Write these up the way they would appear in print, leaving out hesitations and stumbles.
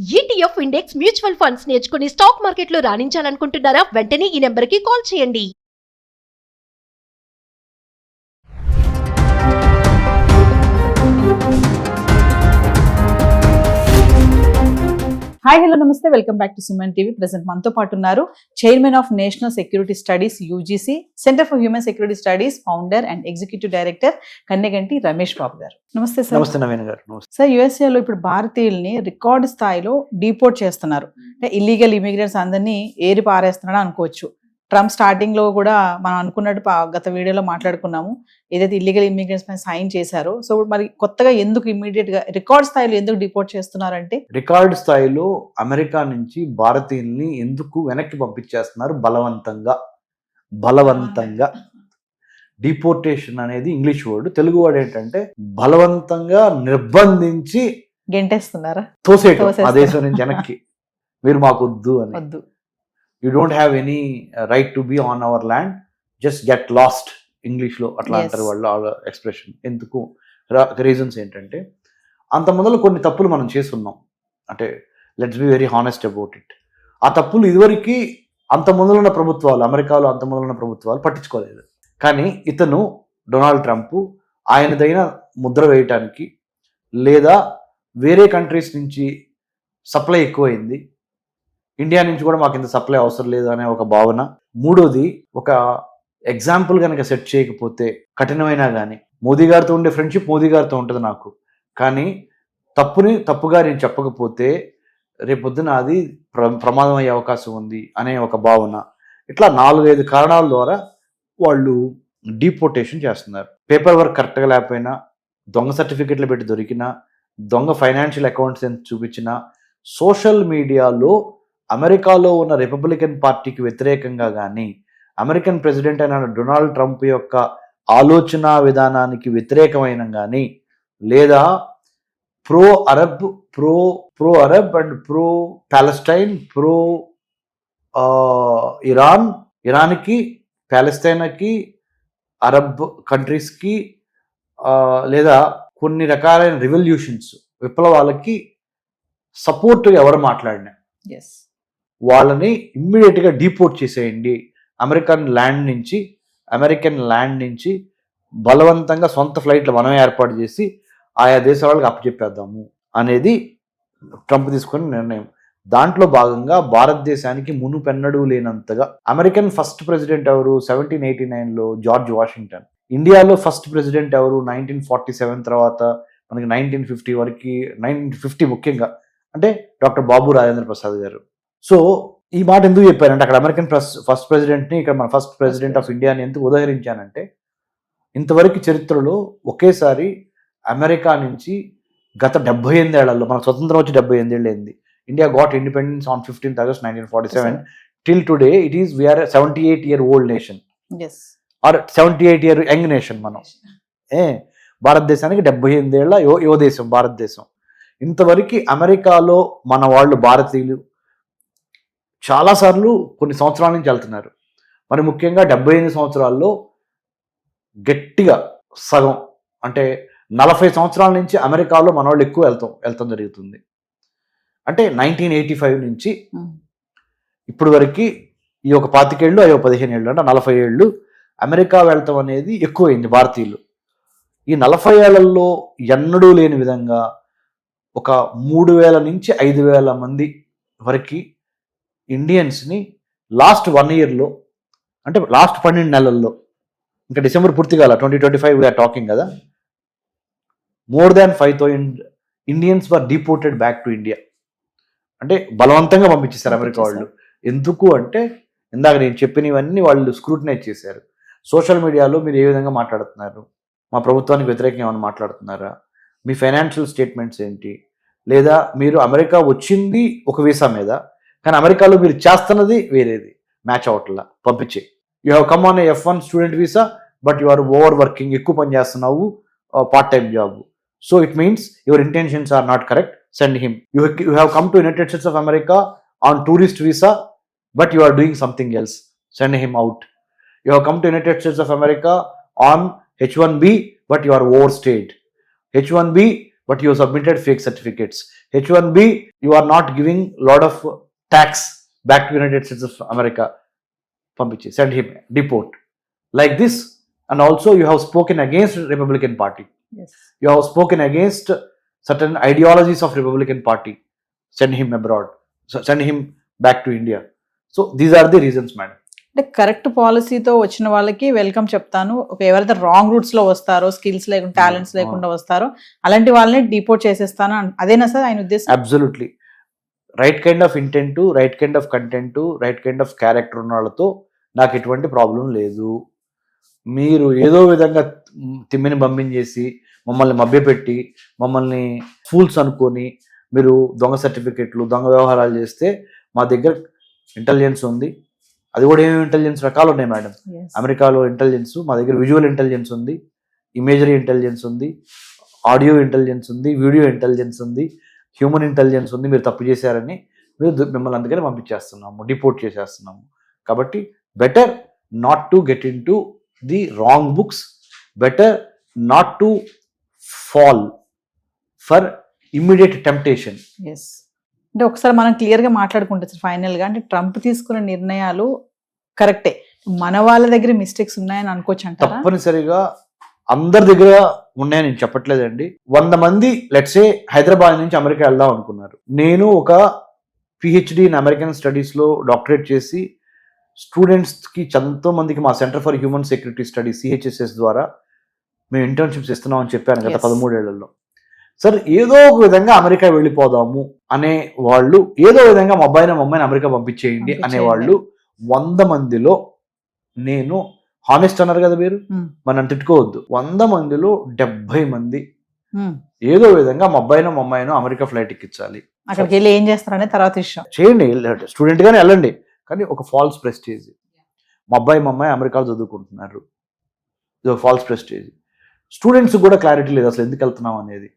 ETF index mutual funds నేర్చుకుని stock మార్కెట్లో రాణించాలనుకుంటున్నారా? వెంటనే ఈ నెంబర్కి కాల్ చేయండి. హాయ్ హలో నమస్తే, welcome back to Suman TV. Present మనతో పాటు ఉన్నారు chairman of national security studies UGC centre for human security studies founder and executive director Kanneganti Ramesh Babu గారు. నమస్తే సార్. నమస్తే నవీన్ గారు. నమస్తే సార్, యుఎస్ఏలో ఇప్పుడు భారతీయుల్ని రికార్డు స్థాయిలో డిపోర్ట్ చేస్తున్నారు. అంటే ఇల్లీగల్ ఇమిగ్రెంట్స్ అందరినీ ఏరి పారేస్తున్నాడు అనుకోవచ్చు. ట్రంప్ స్టార్టింగ్ లో కూడా మనం అనుకున్నట్టు గత వీడియోలో మాట్లాడుకున్నాము, ఏదైతే ఇల్లీగల్ ఇమిగ్రెంట్స్ పైన సైన్ చేశారో. సో మరి కొత్తగా ఎందుకు ఇమీడియట్ గా రికార్డ్ స్థాయిలో ఎందుకు డిపోర్ట్ చేస్తున్నారంటే, రికార్డు స్థాయిలో అమెరికా నుంచి భారతీయుల్ని ఎందుకు వెనక్కి పంపించేస్తున్నారు? బలవంతంగా డిపోర్టేషన్ అనేది ఇంగ్లీష్ వర్డ్. తెలుగు వర్డ్ ఏంటంటే బలవంతంగా నిర్బంధించి గెంటేస్తున్నారా, తోసేయటం ఆ దేశం నుంచి వెనక్కి. మీరు మాకు వద్దు అని, వద్దు, you don't have any right to be on our land, just get lost. ఇంగ్లీష్లో అట్లా అంటారు వాళ్ళు ఎక్స్ప్రెషన్. ఎందుకు? రీజన్స్ ఏంటంటే, అంత మొదలు కొన్ని తప్పులు మనం చేస్తున్నాం. అంటే let's be very honest about it. ఆ తప్పులు ఇదివరకు అంత మొదలున్న ప్రభుత్వాలు, అమెరికాలో అంత మొదలున్న ప్రభుత్వాలు పట్టించుకోలేదు. కానీ ఇతను డొనాల్డ్ ట్రంప్ ఆయనదైన ముద్ర వేయటానికి, లేదా వేరే కంట్రీస్ నుంచి సప్లై ఎక్కువైంది, ఇండియా నుంచి కూడా మాకు ఇంత సప్లై అవసరం లేదు అనే ఒక భావన. మూడోది, ఒక ఎగ్జాంపుల్ కనుక సెట్ చేయకపోతే కఠినమైనా కానీ, మోదీ గారితో ఉండే ఫ్రెండ్షిప్ మోదీ గారితో ఉంటుంది నాకు, కానీ తప్పుని తప్పుగా నేను చెప్పకపోతే రేపొద్దున అది ప్రమాదం అయ్యే అవకాశం ఉంది అనే ఒక భావన. ఇట్లా 4-5 కారణాల ద్వారా వాళ్ళు డీపోర్టేషన్ చేస్తున్నారు. పేపర్ వర్క్ కరెక్ట్గా లేకపోయినా, దొంగ సర్టిఫికెట్లు పెట్టి దొరికినా, దొంగ ఫైనాన్షియల్ అకౌంట్స్ ఎంత చూపించినా, సోషల్ మీడియాలో అమెరికాలో ఉన్న రిపబ్లికన్ పార్టీకి వ్యతిరేకంగా కానీ, అమెరికన్ ప్రెసిడెంట్ అయిన డొనాల్డ్ ట్రంప్ యొక్క ఆలోచన విధానానికి వ్యతిరేకమైన కానీ, లేదా pro Arab and pro Palestine, pro ఇరాన్కి, ప్యాలెస్తైన్కి, అరబ్ కంట్రీస్కి, లేదా కొన్ని రకాలైన రివల్యూషన్స్, విప్లవాలకి సపోర్ట్ ఎవరు మాట్లాడినా వాళ్ళని ఇమ్మీడియట్గా డీపోర్ట్ చేసేయండి. అమెరికన్ ల్యాండ్ నుంచి బలవంతంగా సొంత ఫ్లైట్లు మనమే ఏర్పాటు చేసి ఆయా దేశాల వాళ్ళకి అప్పచెప్పేద్దాము అనేది ట్రంప్ తీసుకున్న నిర్ణయం. దాంట్లో భాగంగా భారతదేశానికి మునుపెన్నడూ లేనంతగా అమెరికన్ ఫస్ట్ ప్రెసిడెంట్ ఎవరు? 1789లో జార్జ్ వాషింగ్టన్. ఇండియాలో ఫస్ట్ ప్రెసిడెంట్ ఎవరు? 1947 తర్వాత మనకి 1950 వరకు, 1950 ముఖ్యంగా అంటే డాక్టర్ బాబు రాజేంద్ర ప్రసాద్ గారు. సో ఈ మాట ఎందుకు చెప్పానంటే, అక్కడ అమెరికన్ ఫస్ట్ ప్రెసిడెంట్ని, ఇక్కడ మన ఫస్ట్ ప్రెసిడెంట్ ఆఫ్ ఇండియాని ఎందుకు ఉదహరించానంటే, ఇంతవరకు చరిత్రలో ఒకేసారి అమెరికా నుంచి గత 78 ఏళ్లలో, మనకు స్వతంత్రం వచ్చి 78 ఏళ్ళు అయింది. India got independence on 15th August 1947. Till today we are 78-year-old nation are 78-year young nation. మనం భారతదేశానికి 78 ఏళ్ల యువ దేశం భారతదేశం. ఇంతవరకు అమెరికాలో మన వాళ్ళు, భారతీయులు చాలాసార్లు కొన్ని సంవత్సరాల నుంచి వెళ్తున్నారు. మరి ముఖ్యంగా 78 సంవత్సరాల్లో గట్టిగా సగం అంటే 40 సంవత్సరాల నుంచి అమెరికాలో మన వాళ్ళు ఎక్కువ వెళ్తాం జరుగుతుంది. అంటే 1985 నుంచి ఇప్పుడు వరకు ఈ ఒక 25 ఏళ్ళు, అయ్యో 15 ఏళ్ళు, అంటే 40 ఏళ్ళు అమెరికా వెళ్తాం అనేది ఎక్కువైంది భారతీయులు. ఈ 40 ఏళ్లలో ఎన్నడూ లేని విధంగా ఒక 3000 నుంచి 5000 మంది వరకు ఇండియన్స్ని లాస్ట్ 1 yearలో, అంటే లాస్ట్ 12 నెలల్లో, ఇంకా డిసెంబర్ పూర్తిగా 2025 వీఆర్ టాకింగ్ కదా, more than 5,000 Indians were deported back to India. అంటే బలవంతంగా పంపించేశారు అమెరికా వాళ్ళు. ఎందుకు అంటే, ఇందాక నేను చెప్పినవన్నీ వాళ్ళు స్క్రూటినైజ్ చేశారు. సోషల్ మీడియాలో మీరు ఏ విధంగా మాట్లాడుతున్నారు, మా ప్రభుత్వానికి వ్యతిరేకంగా ఏమైనా మాట్లాడుతున్నారా, మీ ఫైనాన్షియల్ స్టేట్మెంట్స్ ఏంటి, లేదా మీరు అమెరికా వచ్చింది ఒక వీసా మీద, కానీ అమెరికాలో మీరు చేస్తున్నది వేరేది, మ్యాచ్ అవట్లా పంపించే. You have come on F1 student visa, but you are over working, ఎక్కువ పని చేస్తున్నావు, part time job. So it means your intentions are not correct, send him. You have come to United States of America on tourist visa, but you are doing something else, send him out. You have come to United States of America on H1B, but you are overstayed. H1B, but you have submitted fake certificates. H1B, you are not giving lot of tax back to United States of America. Pampichi, send him, deport. Like this, and also you have spoken against Republican Party. Yes. You have spoken against certain ideologies of Republican Party. Send him abroad. So send him back to India. So these are the reasons, madam. అంటే correct పాలసీతో వచ్చిన వాళ్ళకి welcome చెప్తాను. ఎవరైతే wrong roots లో వస్తారో, skills లేకుండా, talents లేకుండా వస్తారో అలాంటి వాళ్ళని డిపోర్ట్ చేసేస్తాను, అదేనా సార్ ఆయన ఉద్దేశం? Absolutely. Right kind of intent, right kind of content, right kind of character ఉన్న వాళ్ళతో నాకు ఎటువంటి ప్రాబ్లం లేదు. మీరు ఏదో విధంగా తిమ్మిని పంపించేసి మమ్మల్ని మభ్యపెట్టి మమ్మల్ని ఫూల్స్ అనుకొని మీరు దొంగ సర్టిఫికెట్లు, దొంగ వ్యవహారాలు చేస్తే మా దగ్గర ఇంటెలిజెన్స్ ఉంది. అది కూడా ఏమేమి ఇంటెలిజెన్స్ రకాలు ఉన్నాయి మేడం. అమెరికాలో ఇంటెలిజెన్స్, మా దగ్గర విజువల్ ఇంటెలిజెన్స్ ఉంది, ఇమేజరీ ఇంటెలిజెన్స్ ఉంది, ఆడియో ఇంటెలిజెన్స్ ఉంది, వీడియో ఇంటెలిజెన్స్ ఉంది, హ్యూమన్ ఇంటెలిజెన్స్ ఉంది. మీరు తప్పు చేశారని మిమ్మల్ని అందుకని పంపించేస్తున్నాము, డిపోర్ట్ చేసేస్తున్నాము. కాబట్టి better not to get in to the wrong books, better not to fall for immediate temptation. Yes, అంటే ఒకసారి మనం క్లియర్గా మాట్లాడుకుంటే సార్ ఫైనల్గా, అంటే ట్రంప్ తీసుకున్న నిర్ణయాలు కరెక్టే, మన వాళ్ళ దగ్గర మిస్టేక్స్ ఉన్నాయని అనుకోవచ్చు అంటారా? తప్పనిసరిగా అందరి దగ్గర ఉన్నాయని నేను చెప్పట్లేదండి. 100 మంది లెట్సే హైదరాబాద్ నుంచి అమెరికా వెళ్దాం అనుకున్నారు. నేను ఒక పిహెచ్డి ఇన్ అమెరికన్ స్టడీస్లో డాక్టరేట్ చేసి స్టూడెంట్స్కి ఎంతో మందికి మా centre for human security studies CHSS ద్వారా మేము ఇంటర్న్షిప్స్ ఇస్తున్నాం అని చెప్పాను గత 13 ఏళ్లలో. సార్ ఏదో ఒక విధంగా అమెరికా వెళ్ళిపోదాము అనే వాళ్ళు, ఏదో విధంగా మా అబ్బాయిని అమెరికా పంపించేయండి అనేవాళ్ళు 100 మందిలో నేను హానెస్ట్ అన్నారు కదా మీరు, మనం తిట్టుకోవద్దు, 100 మందిలో 70 మంది ఏదో విధంగా మా అబ్బాయినో అమెరికా ఫ్లైట్ ఎక్కించాలి. అక్కడికి వెళ్ళి ఏం చేస్తారనే తర్వాత విషయం. చేయండి, స్టూడెంట్ గానే వెళ్ళండి, కానీ ఒక ఫాల్స్ ప్రెస్టేజ్. మా అమ్మాయి అమెరికాలో చదువుకుంటున్నారు, ఇది ఒక ఫాల్స్ ప్రెస్టేజ్. స్టూడెంట్స్ కూడా క్లారిటీ లేదు అసలు ఎందుకు వెళ్తున్నాం అనేది.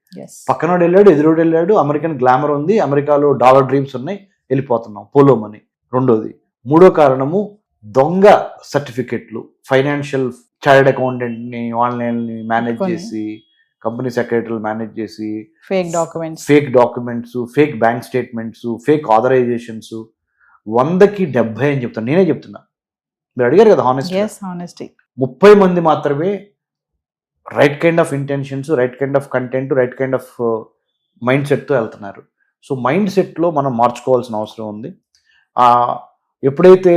పక్కనోడు వెళ్ళాడు, ఎదురోడు వెళ్ళాడు, అమెరికన్ గ్లామర్ ఉంది, అమెరికాలో డాలర్ డ్రీమ్స్ ఉన్నాయి, వెళ్ళిపోతున్నాం పోలో మనీ. రెండోది, మూడో కారణము దొంగ సర్టిఫికెట్లు, ఫైనాన్షియల్ చార్టెడ్ అకౌంటెంట్ ని వాళ్ళని మేనేజ్ చేసి, కంపెనీ సెక్రటరీలు మేనేజ్ చేసి, fake documents, fake bank statements, fake authorisations, 100కి 70 అని చెప్తాను, నేనే చెప్తున్నా. మీరు అడిగారు కదా హానెస్టీ. 30 మంది మాత్రమే right kind of intentions, right kind of content, right kind of mind సెట్తో వెళ్తున్నారు. సో మైండ్ సెట్లో మనం మార్చుకోవాల్సిన అవసరం ఉంది. ఎప్పుడైతే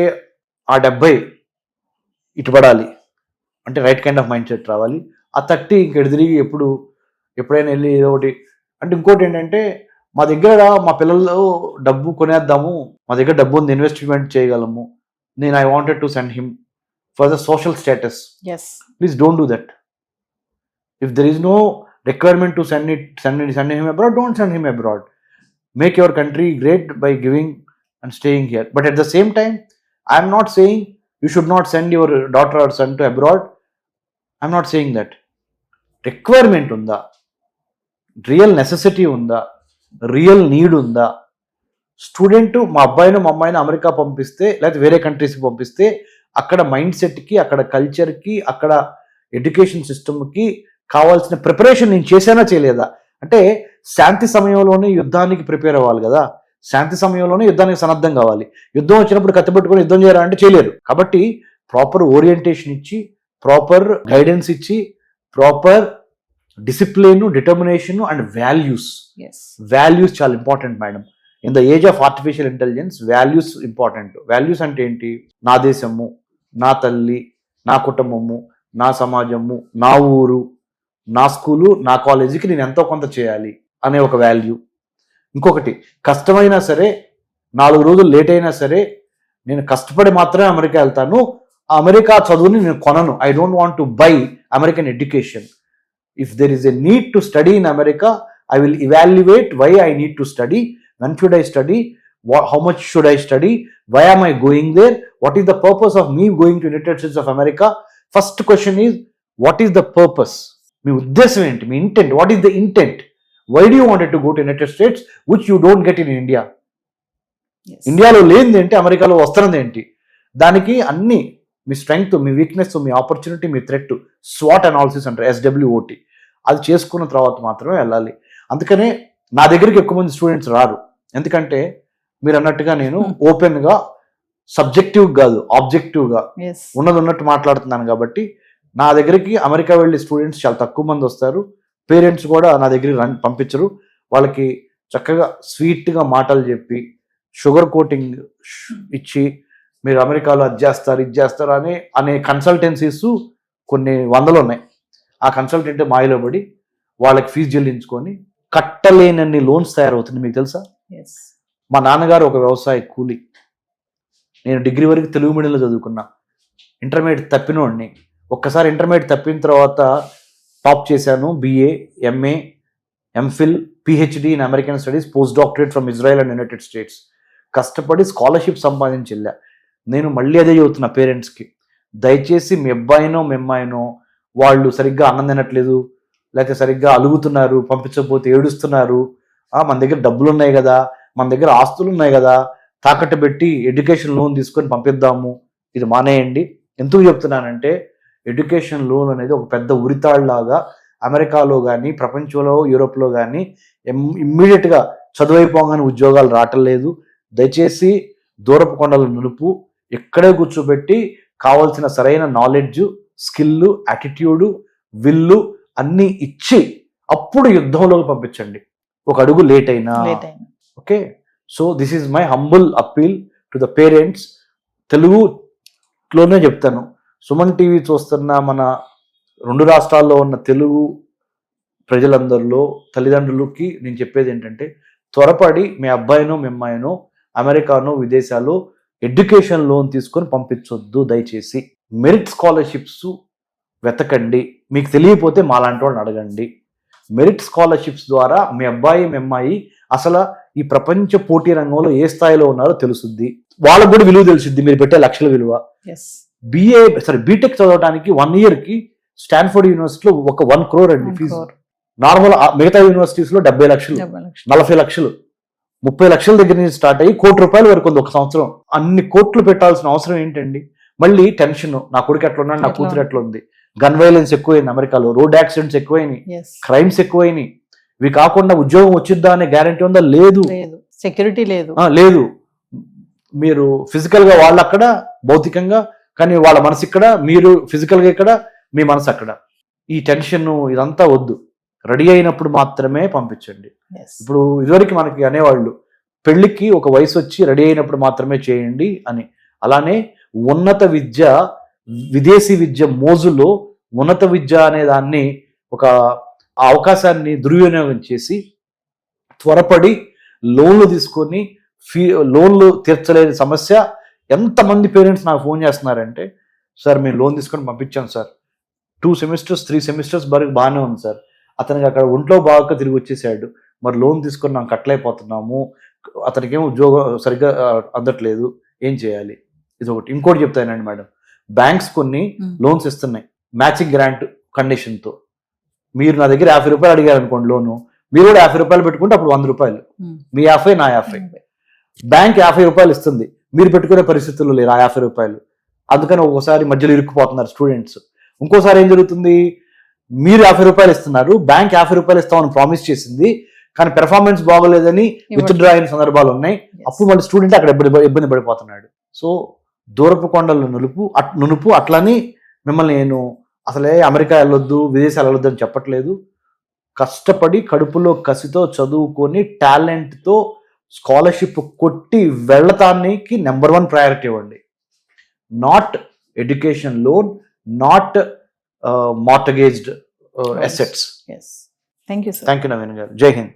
ఆ 70 ఇటుపడాలి అంటే right kind of mind set రావాలి. ఆ 30 ఇంక తిరిగి ఎప్పుడైనా వెళ్ళి ఏదో ఒకటి అంటే. ఇంకోటి ఏంటంటే, మా దగ్గర మా పిల్లలు డబ్బు కొనేద్దాము, మా దగ్గర డబ్బు ఉంది, ఇన్వెస్ట్మెంట్ చేయగలము, నేను I wanted to send him for the social status. Please don't do that. If there is no requirement to send him abroad, don't send him abroad. Make your country great by giving and staying here. But at the same time, I am not saying you should not send your daughter or son to abroad. I am not saying that. Requirement unda, real necessity unda, real need unda. Student మా అబ్బాయినో మా అమ్మాయినో America పంపిస్తే, లేకపోతే వేరే కంట్రీస్కి పంపిస్తే, అక్కడ mind సెట్కి, అక్కడ కల్చర్కి, అక్కడ ఎడ్యుకేషన్ సిస్టమ్కి కావాల్సిన ప్రిపరేషన్ నేను చేశానా చేయలేదా? అంటే శాంతి సమయంలోనే యుద్ధానికి ప్రిపేర్ అవ్వాలి కదా, శాంతి సమయంలోనే యుద్ధానికి సన్నద్ధం కావాలి. యుద్ధం వచ్చినప్పుడు కత్తిపెట్టుకొని యుద్ధం చేయరా అంటే చేయలేరు. కాబట్టి ప్రాపర్ ఓరియంటేషన్ ఇచ్చి, ప్రాపర్ గైడెన్స్ ఇచ్చి, proper discipline, determination and values చాలా important madam. In the age of artificial intelligence values important. Values అంటే ఏంటి? నా దేశము, నా తల్లి, నా కుటుంబము, నా సమాజము, నా ఊరు, నా స్కూలు, నా కాలేజీకి నేను ఎంతో కొంత చేయాలి అనే ఒక వాల్యూ. ఇంకొకటి, కష్టమైనా సరే, 4 రోజులు లేట్ అయినా సరే, నేను కష్టపడి మాత్రమే అమెరికా వెళ్తాను, అమెరికా చదువుని నేను కొనను. I don't want to buy American education. If there is a need to study in America, I will evaluate why I need to study, when should I study, how much should I study, why am I going there, what is the purpose of me going to United States of America. First question is, what is the purpose? మీ ఉద్దేశం ఏంటి? మీ intent, what is the intent? Why do you wanted to go to United States which you don't get in India? ఇండియాలో లేనిది ఏంటి, అమెరికాలో వస్తున్నది ఏంటి? దానికి అన్ని మీ స్ట్రెంగ్త్, మీ వీక్నెస్, మీ ఆపర్చునిటీ, మీ థ్రెట్, స్వాట్ అనాలిసిస్ అంటారు, SWOT, అది చేసుకున్న తర్వాత మాత్రమే వెళ్ళాలి. అందుకనే నా దగ్గరికి ఎక్కువ మంది స్టూడెంట్స్ రారు. ఎందుకంటే మీరు అన్నట్టుగా నేను ఓపెన్గా సబ్జెక్టివ్ కాదు ఆబ్జెక్టివ్గా ఉన్నది ఉన్నట్టు మాట్లాడుతున్నాను. కాబట్టి నా దగ్గరికి అమెరికా వెళ్ళే స్టూడెంట్స్ చాలా తక్కువ మంది వస్తారు. పేరెంట్స్ కూడా నా దగ్గరికి పంపించరు. వాళ్ళకి చక్కగా స్వీట్గా మాటలు చెప్పి షుగర్ కోటింగ్ ఇచ్చి మీరు అమెరికాలో అది చేస్తారు ఇది చేస్తారు అనే కన్సల్టెన్సీస్ కొన్ని వందలు ఉన్నాయి. ఆ కన్సల్టెంట్ మాయలో పడి వాళ్ళకి ఫీజు చెల్లించుకొని కట్టలేనన్ని లోన్స్ తయారవుతుంది. మీకు తెలుసా? మా నాన్నగారు ఒక వ్యవసాయ కూలి. నేను డిగ్రీ వరకు తెలుగు మీడియంలో చదువుకున్నా. ఇంటర్మీడియట్ తప్పినోడిని. ఒక్కసారి ఇంటర్మీడియట్ తప్పిన తర్వాత టాప్ చేశాను. BA, MA, MPhil, PhD in American studies, post doctorate from Israel and United states. కష్టపడి స్కాలర్షిప్ సంపాదించి వెళ్ళా. నేను మళ్ళీ అదే చెబుతున్నా పేరెంట్స్కి, దయచేసి మీ అబ్బాయినో మీ అమ్మాయినో వాళ్ళు సరిగ్గా అన్నం తినట్లేదు, లేకపోతే సరిగ్గా అలుగుతున్నారు, పంపించకపోతే ఏడుస్తున్నారు, మన దగ్గర డబ్బులు ఉన్నాయి కదా, మన దగ్గర ఆస్తులు ఉన్నాయి కదా, తాకట్టు పెట్టి ఎడ్యుకేషన్ లోన్ తీసుకొని పంపిద్దాము, ఇది మానేయండి. ఎందుకు చెప్తున్నానంటే ఎడ్యుకేషన్ లోన్ అనేది ఒక పెద్ద ఉరితాళ్లాగా అమెరికాలో కానీ ప్రపంచంలో యూరోప్లో కానీ ఇమ్మీడియట్గా చదువైపోగానే ఉద్యోగాలు రావటం లేదు. దయచేసి దూరపు కొండల నులుపు ఎక్కడే కూర్చోబెట్టి కావాల్సిన సరైన నాలెడ్జ్, స్కిల్, యాటిట్యూడ్, విల్లు అన్నీ ఇచ్చి అప్పుడు యుద్ధంలోకి పంపించండి. ఒక అడుగు లేట్ అయినా. Okay, so this is my humble appeal to the parents. తెలుగులోనే చెప్తాను. సుమన్ టీవీ చూస్తున్న మన 2 రాష్ట్రాల్లో ఉన్న తెలుగు ప్రజలందరిలో తల్లిదండ్రులకి నేను చెప్పేది ఏంటంటే, త్వరపడి మీ అబ్బాయినో మీ అమ్మాయినో అమెరికానో విదేశాల్లో ఎడ్యుకేషన్ లోన్ తీసుకొని పంపించొద్దు. దయచేసి మెరిట్ స్కాలర్షిప్స్ వెతకండి. మీకు తెలియకపోతే మాలాంటి వాళ్ళని అడగండి. మెరిట్ స్కాలర్షిప్స్ ద్వారా మీ అబ్బాయి మీ అమ్మాయి అసలు ఈ ప్రపంచ పోటీ రంగంలో ఏ స్థాయిలో ఉన్నారో తెలుసుద్ది. వాళ్ళకు కూడా విలువ తెలుసుద్ది, మీరు పెట్టే లక్షల విలువ. బీటెక్ చదవడానికి 1 yearకి స్టాన్ఫోర్డ్ యూనివర్సిటీలో ఒక 1 crore అండి ఫీజు. నార్మల్ మిగతా యూనివర్సిటీస్ లో 70 లక్షలు, 40 లక్షలు, 30 లక్షల దగ్గర నుంచి స్టార్ట్ అయ్యి ₹1 కోటి వరకు ఉంది ఒక సంవత్సరం. అన్ని కోట్లు పెట్టాల్సిన అవసరం ఏంటండి? మళ్ళీ టెన్షన్, నా కొడుకు ఎట్లా ఉన్నాడు, నా కూతురు ఎట్లా ఉంది, గన్ వైలెన్స్ ఎక్కువైంది అమెరికాలో, రోడ్ యాక్సిడెంట్స్ ఎక్కువైనాయి, క్రైమ్స్ ఎక్కువైనాయి. ఇవి కాకుండా ఉద్యోగం వచ్చిద్దా అనే గ్యారంటీ ఉందా? లేదు. సెక్యూరిటీ లేదు. లేదు. మీరు ఫిజికల్ గా వాళ్ళు అక్కడ, భౌతికంగా, కానీ వాళ్ళ మనసు ఇక్కడ, మీరు ఫిజికల్ గా ఇక్కడ, మీ మనసు అక్కడ. ఈ టెన్షన్ ఇదంతా వద్దు. రెడీ అయినప్పుడు మాత్రమే పంపించండి. ఇప్పుడు ఇదివరకు మనకి అనేవాళ్ళు పెళ్లికి ఒక వయసు వచ్చి రెడీ అయినప్పుడు మాత్రమే చేయండి అని. అలానే ఉన్నత విద్య, విదేశీ విద్య మోజులో ఉన్నత విద్య అనే దాన్ని ఒక అవకాశాన్ని దుర్వినియోగం చేసి త్వరపడి లోన్లు తీసుకొని లోన్లు తీర్చలేని సమస్య. ఎంతమంది పేరెంట్స్ నాకు ఫోన్ చేస్తున్నారంటే, సార్ మేము లోన్ తీసుకొని పంపించాం సార్, 2 semesters 3 semesters వరకు బాగానే ఉంది సార్, అతనికి అక్కడ ఒంట్లో బాగా తిరిగి వచ్చేసాడు, మరి లోన్ తీసుకొని మనం కట్టలేకపోతున్నాము, అతనికి ఏమో ఉద్యోగం సరిగ్గా అందట్లేదు, ఏం చేయాలి? ఇది ఒకటి. ఇంకోటి చెప్తానండి మేడం, బ్యాంక్స్ కొన్ని లోన్స్ ఇస్తున్నాయి మ్యాచింగ్ గ్రాంట్ కండిషన్తో. మీరు నా దగ్గర ₹50 అడిగారు అనుకోండి లోను, మీరు కూడా ₹50 పెట్టుకుంటే అప్పుడు ₹100, మీ 50 నా 50. బ్యాంక్ ₹50 ఇస్తుంది, మీరు పెట్టుకునే పరిస్థితుల్లో లేరు ఆ ₹50. అందుకని ఒక్కోసారి మధ్యలో ఇరుక్కుపోతున్నారు స్టూడెంట్స్. ఇంకోసారి ఏం జరుగుతుంది, మీరు ₹50 ఇస్తున్నారు, బ్యాంక్ ₹50 ఇస్తామని ప్రామిస్ చేసింది, కానీ పెర్ఫార్మెన్స్ బాగోలేదని విత్డ్రా అయిన సందర్భాలు ఉన్నాయి. అప్పుడు మళ్ళీ స్టూడెంట్ అక్కడ ఇబ్బంది పడిపోతున్నాడు. సో దూరపు కొండల నునుపు అట్లని మిమ్మల్ని నేను అసలే అమెరికా వెళ్ళొద్దు, విదేశాలు వెళ్ళొద్దు అని చెప్పట్లేదు. కష్టపడి కడుపులో కసితో చదువుకొని టాలెంట్తో స్కాలర్షిప్ కొట్టి వెళ్ళటానికి #1 ప్రయారిటీ ఇవ్వండి. Not education loan, not mortgaged assets. Thank you Naveen గారు. జై హింద్.